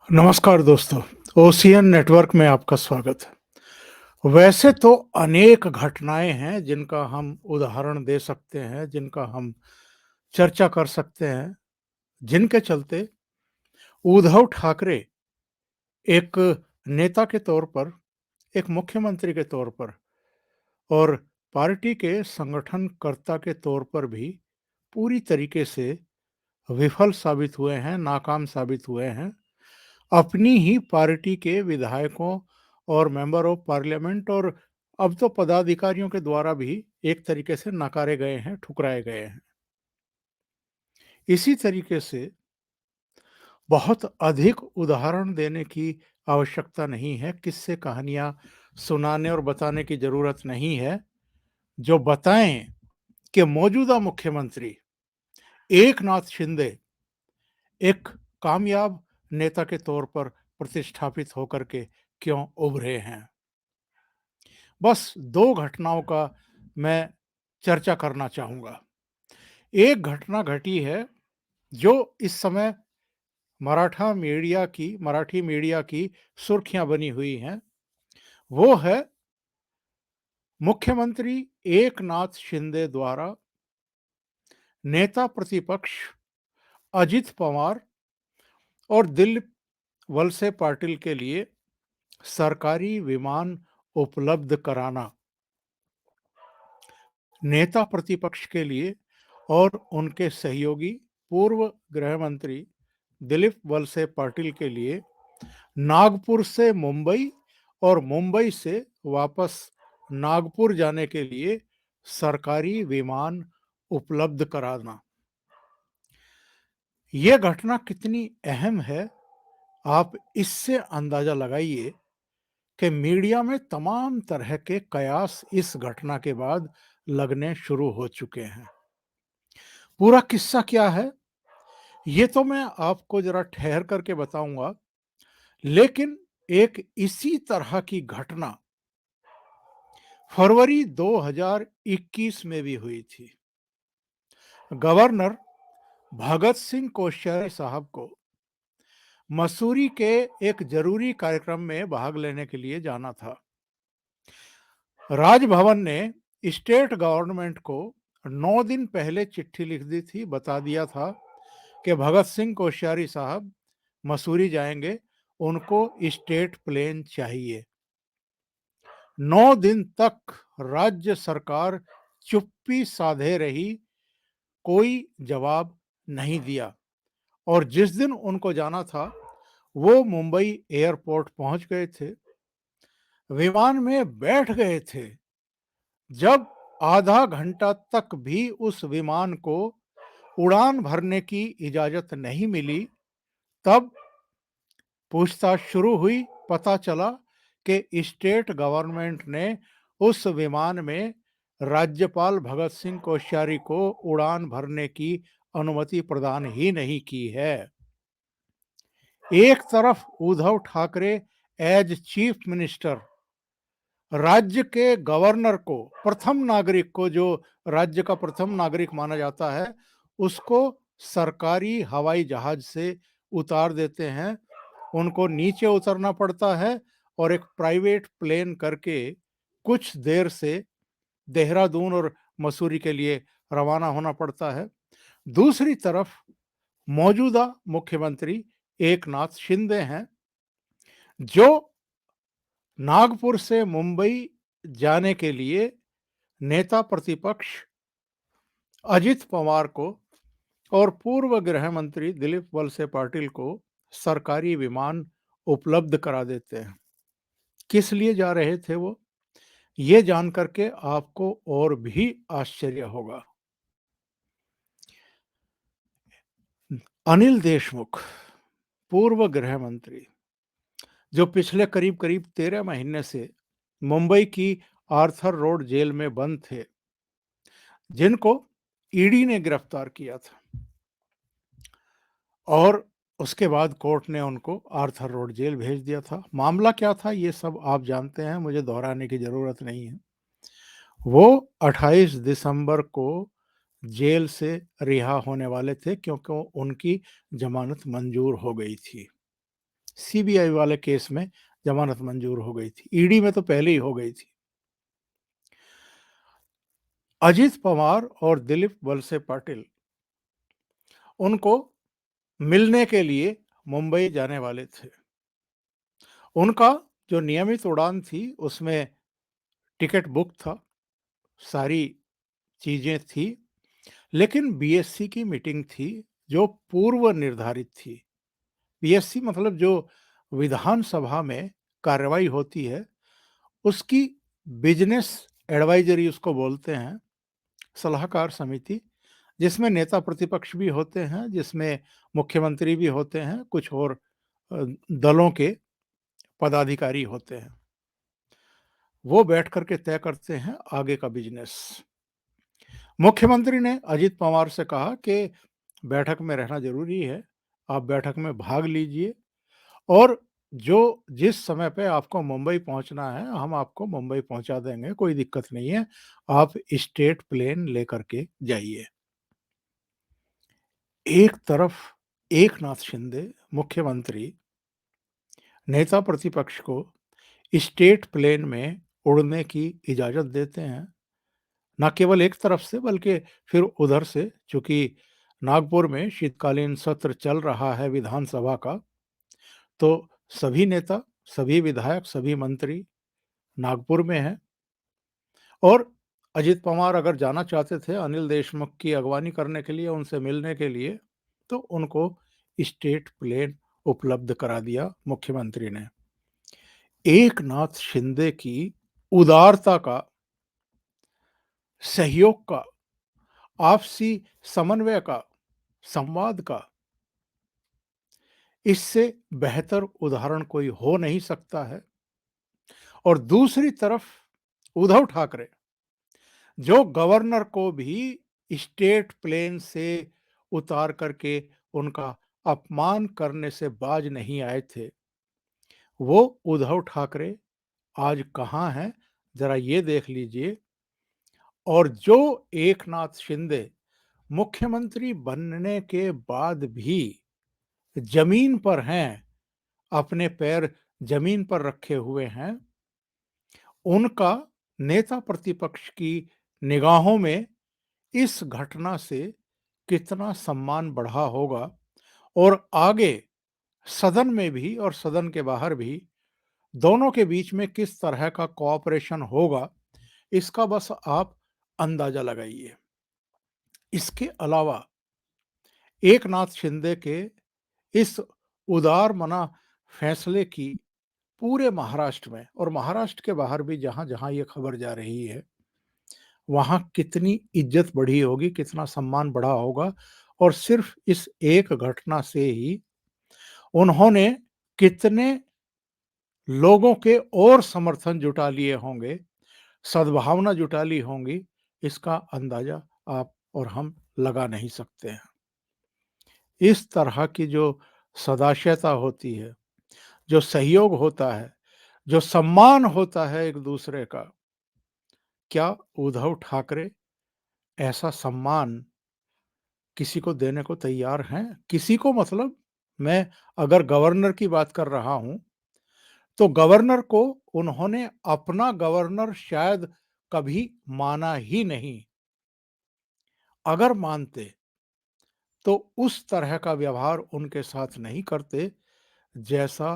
नमस्कार दोस्तों, ocean network में आपका स्वागत है। वैसे तो अनेक घटनाएं हैं जिनका हम उदाहरण दे सकते हैं, जिनका हम चर्चा कर सकते हैं, जिनके चलते उद्धव ठाकरे एक नेता के तौर पर, एक मुख्यमंत्री के तौर पर और पार्टी के संगठनकर्ता के तौर पर भी पूरी तरीके से विफल साबित हुए हैं, नाकाम साबित हुए हैं। अपनी ही पार्टी के विधायकों और मेंबर ऑफ पार्लियामेंट और अब तो पदाधिकारियों के द्वारा भी एक तरीके से नकारे गए हैं, ठुकराए गए हैं। इसी तरीके से बहुत अधिक उदाहरण देने की आवश्यकता नहीं है, किस्से कहानियां सुनाने और बताने की जरूरत नहीं है। जो बताएं कि मौजूदा मुख्यमंत्री एकनाथ शिंदे एक कामयाब नेता के तौर पर प्रतिष्ठापित होकर के क्यों उभरे हैं। बस 2 घटनाओं का मैं चर्चा करना चाहूँगा। एक घटना घटी है जो इस समय मराठी मीडिया की सुर्खियाँ बनी हुई हैं। वो है मुख्यमंत्री एकनाथ शिंदे द्वारा नेता प्रतिपक्ष अजित पवार और दिलीप वलसे पाटिल के लिए सरकारी विमान उपलब्ध कराना। नेता प्रतिपक्ष के लिए और उनके सहयोगी पूर्व गृह मंत्री दिलीप वलसे पाटिल के लिए नागपुर से मुंबई और मुंबई से वापस नागपुर जाने के लिए सरकारी विमान उपलब्ध कराना। यह घटना कितनी अहम है, आप इससे अंदाजा लगाइए कि मीडिया में तमाम तरह के कयास इस घटना के बाद लगने शुरू हो चुके हैं। पूरा किस्सा क्या है ये तो मैं आपको जरा ठहर करके बताऊंगा, लेकिन एक इसी तरह की घटना फरवरी 2021 में भी हुई थी। गवर्नर भगत सिंह कोश्यारी साहब को मसूरी के एक जरूरी कार्यक्रम में भाग लेने के लिए जाना था। राजभवन ने स्टेट गवर्नमेंट को 9 दिन पहले चिट्ठी लिख दी थी, बता दिया था कि भगत सिंह कोश्यारी साहब मसूरी जाएंगे, उनको स्टेट प्लेन चाहिए। 9 दिन तक राज्य सरकार चुप्पी साधे रही, कोई जवाब नहीं दिया और जिस दिन उनको जाना था वो मुंबई एयरपोर्ट पहुंच गए थे, विमान में बैठ गए थे। जब आधा घंटा तक भी उस विमान को उड़ान भरने की इजाजत नहीं मिली, तब पूछताछ शुरू हुई। पता चला कि स्टेट गवर्नमेंट ने उस विमान में राज्यपाल भगत सिंह कोश्यारी को उड़ान भरने की अनुमति प्रदान ही नहीं की है। एक तरफ Uddhav Thackeray as chief minister राज्य के गवर्नर को, प्रथम नागरिक को, जो राज्य का प्रथम नागरिक माना जाता है, उसको सरकारी हवाई जहाज से उतार देते हैं। उनको नीचे उतरना पड़ता है और एक प्राइवेट प्लेन करके कुछ देर से देहरादून और मसूरी के लिए रवाना होना पड़ता है। दूसरी तरफ मौजूदा मुख्यमंत्री एकनाथ शिंदे हैं, जो नागपुर से मुंबई जाने के लिए नेता प्रतिपक्ष अजित पवार को और पूर्व गृह मंत्री दिलीप वलसे पाटिल को सरकारी विमान उपलब्ध करा देते हैं। किस लिए जा रहे थे वो, ये जानकर के आपको और भी आश्चर्य होगा। अनिल देशमुख, पूर्व गृह मंत्री, जो पिछले करीब करीब 13 महीने से मुंबई की आर्थर रोड जेल में बंद थे, जिनको ईडी ने गिरफ्तार किया था और उसके बाद कोर्ट ने उनको आर्थर रोड जेल भेज दिया था। मामला क्या था ये सब आप जानते हैं, मुझे दोहराने की जरूरत नहीं है। वो 28 दिसंबर को जेल से रिहा होने वाले थे क्योंकि उनकी जमानत मंजूर हो गई थी। सीबीआई वाले केस में जमानत मंजूर हो गई थी, ईडी में तो पहले ही हो गई थी। अजित पवार और दिलीप वलसे पाटिल उनको मिलने के लिए मुंबई जाने वाले थे। उनका जो नियमित उड़ान थी उसमें टिकट बुक था, सारी चीजें थी, लेकिन बीएससी की मीटिंग थी जो पूर्व निर्धारित थी। बीएससी मतलब जो विधानसभा में कार्रवाई होती है उसकी बिजनेस एडवाइजरी उसको बोलते हैं, सलाहकार समिति, जिसमें नेता प्रतिपक्ष भी होते हैं, जिसमें मुख्यमंत्री भी होते हैं, कुछ और दलों के पदाधिकारी होते हैं। वो बैठ करके तय करते हैं आगे का बिजनेस। मुख्यमंत्री ने अजित पवार से कहा कि बैठक में रहना जरूरी है, आप बैठक में भाग लीजिए और जो जिस समय पे आपको मुंबई पहुंचना है हम आपको मुंबई पहुंचा देंगे, कोई दिक्कत नहीं है, आप स्टेट प्लेन लेकर के जाइए। एक तरफ एकनाथ शिंदे मुख्यमंत्री नेता प्रतिपक्ष को स्टेट प्लेन में उड़ने की इजाजत देते हैं, न केवल एक तरफ से बल्कि फिर उधर से, चूंकि नागपुर में शीतकालीन सत्र चल रहा है विधानसभा का, तो सभी नेता, सभी विधायक, सभी मंत्री नागपुर में हैं और अजित पवार अगर जाना चाहते थे अनिल देशमुख की अगवानी करने के लिए, उनसे मिलने के लिए, तो उनको स्टेट प्लेन उपलब्ध करा दिया मुख्यमंत्री ने। एकनाथ शिंदे की उदारता का, सहयोग का, आपसी समन्वय का, संवाद का, इससे बेहतर उदाहरण कोई हो नहीं सकता है। और दूसरी तरफ उद्धव ठाकरे, जो गवर्नर को भी स्टेट प्लेन से उतार करके उनका अपमान करने से बाज नहीं आए थे, वो उद्धव ठाकरे आज कहाँ हैं जरा ये देख लीजिए। और जो एकनाथ शिंदे मुख्यमंत्री बनने के बाद भी जमीन पर हैं, अपने पैर जमीन पर रखे हुए हैं, उनका नेता प्रतिपक्ष की निगाहों में इस घटना से कितना सम्मान बढ़ा होगा और आगे सदन में भी और सदन के बाहर भी दोनों के बीच में किस तरह का कोऑपरेशन होगा, इसका बस आप अंदाजा लगाइए। इसके अलावा एकनाथ शिंदे के इस उदार मना फैसले की पूरे महाराष्ट्र में और महाराष्ट्र के बाहर भी जहां जहां ये खबर जा रही है, वहां कितनी इज्जत बढ़ी होगी, कितना सम्मान बढ़ा होगा। और सिर्फ इस एक घटना से ही उन्होंने कितने लोगों के और समर्थन जुटा लिए होंगे, सद्भावना जुटा ली होंगी, इसका अंदाजा आप और हम लगा नहीं सकते हैं। इस तरह की जो सदाशयता होती है, जो सहयोग होता है, जो सम्मान होता है एक दूसरे का, क्या उद्धव ठाकरे ऐसा सम्मान किसी को देने को तैयार हैं? किसी को मतलब, मैं अगर गवर्नर की बात कर रहा हूं तो गवर्नर को उन्होंने अपना गवर्नर शायद कभी माना ही नहीं। अगर मानते तो उस तरह का व्यवहार उनके साथ नहीं करते जैसा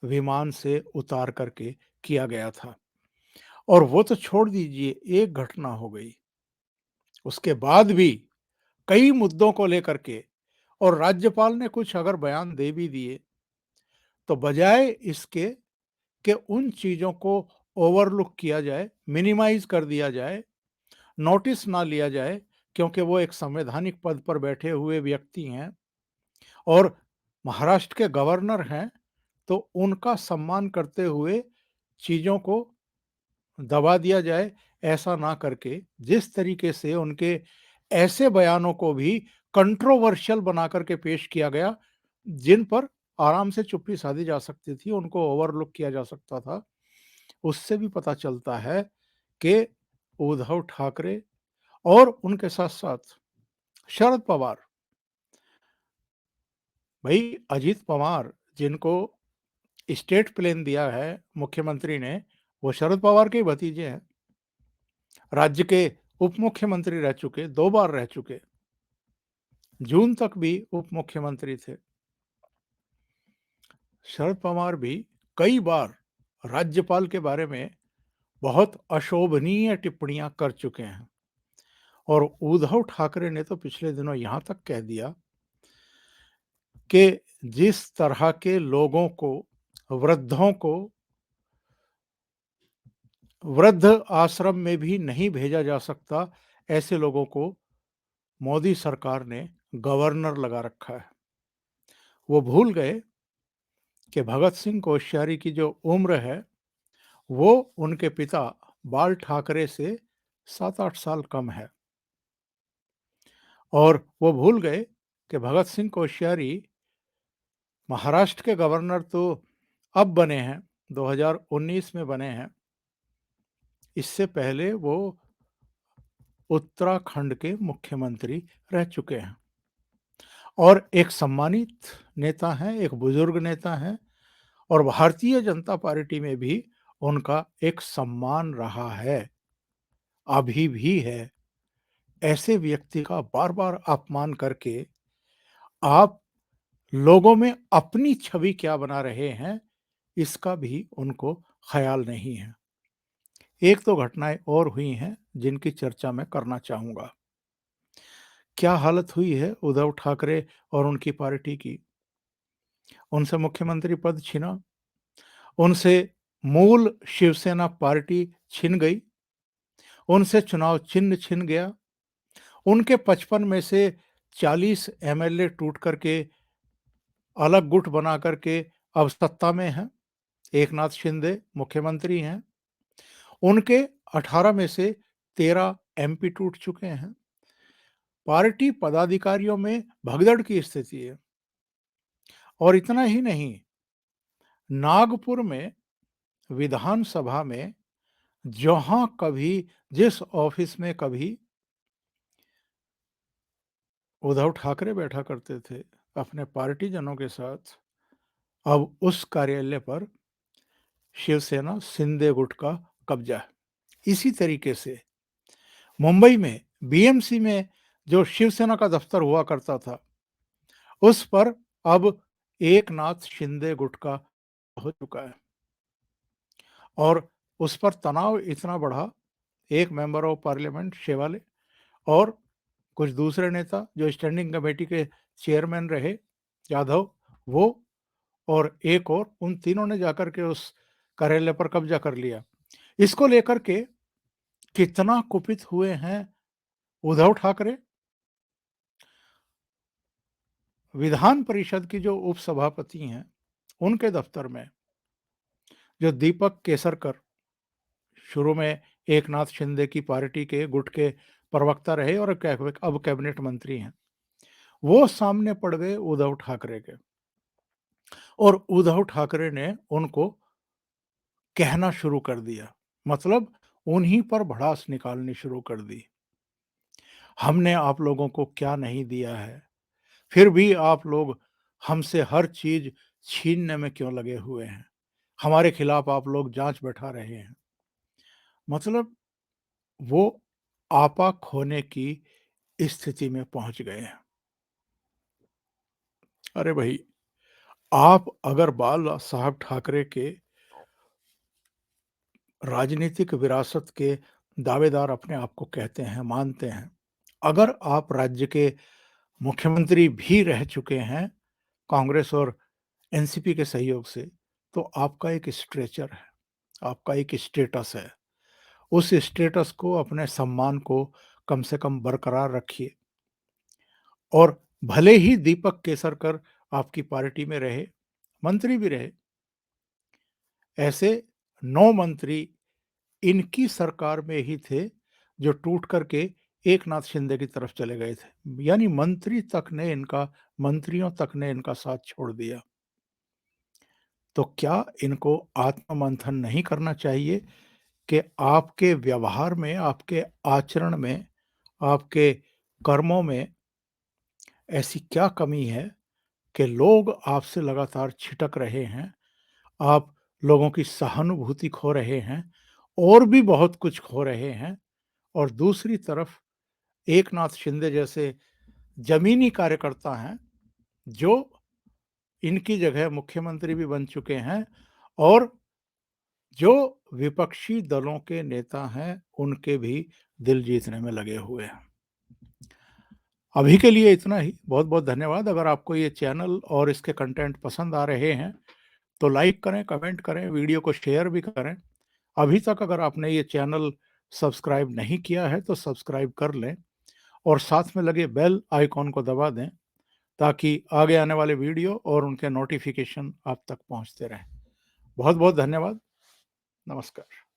विमान से उतार करके किया गया था। और वो तो छोड़ दीजिए, एक घटना हो गई, उसके बाद भी कई मुद्दों को लेकर के और राज्यपाल ने कुछ अगर बयान दे भी दिए, तो बजाय इसके कि उन चीजों को ओवरलुक किया जाए, मिनिमाइज कर दिया जाए, नोटिस ना लिया जाए, क्योंकि वो एक संवैधानिक पद पर बैठे हुए व्यक्ति हैं और महाराष्ट्र के गवर्नर हैं, तो उनका सम्मान करते हुए चीजों को दबा दिया जाए, ऐसा ना करके जिस तरीके से उनके ऐसे बयानों को भी कंट्रोवर्शियल बना करके पेश किया गया, जिन पर आराम से चुप्पी साधी जा सकती थी, उनको ओवरलुक किया जा सकता था, उससे भी पता चलता है कि उद्धव ठाकरे और उनके साथ साथ शरद पवार, भाई अजीत पवार जिनको स्टेट प्लेन दिया है मुख्यमंत्री ने, वो शरद पवार के ही भतीजे हैं। राज्य के उप मुख्यमंत्री रह चुके, 2 बार रह चुके। जून तक भी उप मुख्यमंत्री थे। शरद पवार भी कई बार राज्यपाल के बारे में बहुत अशोभनीय टिप्पणियां कर चुके हैं। और उद्धव ठाकरे ने तो पिछले दिनों यहां तक कह दिया कि जिस तरह के लोगों को, वृद्धों को वृद्ध आश्रम में भी नहीं भेजा जा सकता, ऐसे लोगों को मोदी सरकार ने गवर्नर लगा रखा है। वो भूल गए कि भगत सिंह कोश्यारी की जो उम्र है वो उनके पिता बाल ठाकरे से 7-8 साल कम है। और वो भूल गए कि भगत सिंह कोश्यारी महाराष्ट्र के गवर्नर तो अब बने हैं, 2019 में बने हैं। इससे पहले वो उत्तराखंड के मुख्यमंत्री रह चुके हैं और एक सम्मानित नेता हैं, एक बुजुर्ग नेता हैं। और भारतीय जनता पार्टी में भी उनका एक सम्मान रहा है, अभी भी है। ऐसे व्यक्ति का बार-बार अपमान करके आप लोगों में अपनी छवि क्या बना रहे हैं, इसका भी उनको ख्याल नहीं है। एक दो घटनाएं और हुई हैं जिनकी चर्चा मैं करना चाहूंगा। क्या हालत हुई है उद्धव ठाकरे और उनकी पार्टी की। उनसे मुख्यमंत्री पद छिना, उनसे मूल शिवसेना पार्टी छिन गई, उनसे चुनाव चिन्ह छिन गया, उनके 55 में से 40 एमएलए टूट करके अलग गुट बना करके अब सत्ता में हैं। एकनाथ शिंदे मुख्यमंत्री हैं। उनके 18 में से 13 एमपी टूट चुके हैं। पार्टी पदाधिकारियों में भगदड़ की स्थिति है। और इतना ही नहीं, नागपुर में विधानसभा में जहां कभी, जिस ऑफिस में कभी उद्धव ठाकरे बैठा करते थे अपने पार्टीजनों के साथ, अब उस कार्यालय पर शिवसेना शिंदे गुट का कब्जा है। इसी तरीके से मुंबई में बीएमसी में जो शिवसेना का दफ्तर हुआ करता था, उस पर अब एकनाथ शिंदे गुट का हो चुका है। और उस पर तनाव इतना बढ़ा, एक मेंबर ऑफ पार्लियामेंट शेवाले और कुछ दूसरे नेता जो स्टैंडिंग कमेटी के चेयरमैन रहे, यादव, वो और एक और, उन तीनों ने जाकर के उस कार्यालय पर कब्जा कर लिया। इसको लेकर के कितना कुपित हुए हैं उद्धव ठाकरे। विधान परिषद की जो उपसभापति हैं, उनके दफ्तर में जो दीपक केसरकर, शुरू में एकनाथ शिंदे की पार्टी के गुट के प्रवक्ता रहे और अब कैबिनेट मंत्री हैं, वो सामने पड़ गए उद्धव ठाकरे के। और उद्धव ठाकरे ने उनको कहना शुरू कर दिया, मतलब उन्हीं पर भड़ास निकालनी शुरू कर दी। हमने आप लोगों को क्या नहीं दिया है, फिर भी आप लोग हमसे हर चीज छीनने में क्यों लगे हुए हैं, हमारे खिलाफ आप लोग जांच बैठा रहे हैं। मतलब वो आपा खोने की स्थिति में पहुंच गए हैं। अरे भाई, आप अगर बाल साहब ठाकरे के राजनीतिक विरासत के दावेदार अपने आप को कहते हैं, मानते हैं, अगर आप राज्य के मुख्यमंत्री भी रह चुके हैं कांग्रेस और एनसीपी के सहयोग से, तो आपका एक स्ट्रेचर है, आपका एक स्टेटस है। उस स्टेटस को, अपने सम्मान को कम से कम बरकरार रखिए। और भले ही दीपक केसरकर आपकी पार्टी में रहे, मंत्री भी रहे, ऐसे 9 मंत्री इनकी सरकार में ही थे जो टूट करके एकनाथ शिंदे की तरफ चले गए थे। यानी मंत्रियों तक ने इनका साथ छोड़ दिया। तो क्या इनको आत्ममंथन नहीं करना चाहिए कि आपके व्यवहार में, आपके आचरण में, आपके कर्मों में ऐसी क्या कमी है कि लोग आपसे लगातार छिटक रहे हैं, आप लोगों की सहानुभूति खो रहे हैं और भी बहुत कुछ खो रहे हैं। और दूसरी तरफ एकनाथ शिंदे जैसे जमीनी कार्यकर्ता हैं जो इनकी जगह मुख्यमंत्री भी बन चुके हैं और जो विपक्षी दलों के नेता हैं उनके भी दिल जीतने में लगे हुए हैं। अभी के लिए इतना ही। बहुत बहुत धन्यवाद। अगर आपको ये चैनल और इसके कंटेंट पसंद आ रहे हैं तो लाइक करें, कमेंट करें, वीडियो को शेयर भी करें। अभी तक अगर आपने ये चैनल सब्सक्राइब नहीं किया है तो सब्सक्राइब कर लें और साथ में लगे बेल आइकॉन को दबा दें ताकि आगे आने वाले वीडियो और उनके नोटिफिकेशन आप तक पहुंचते रहें। बहुत बहुत धन्यवाद। नमस्कार।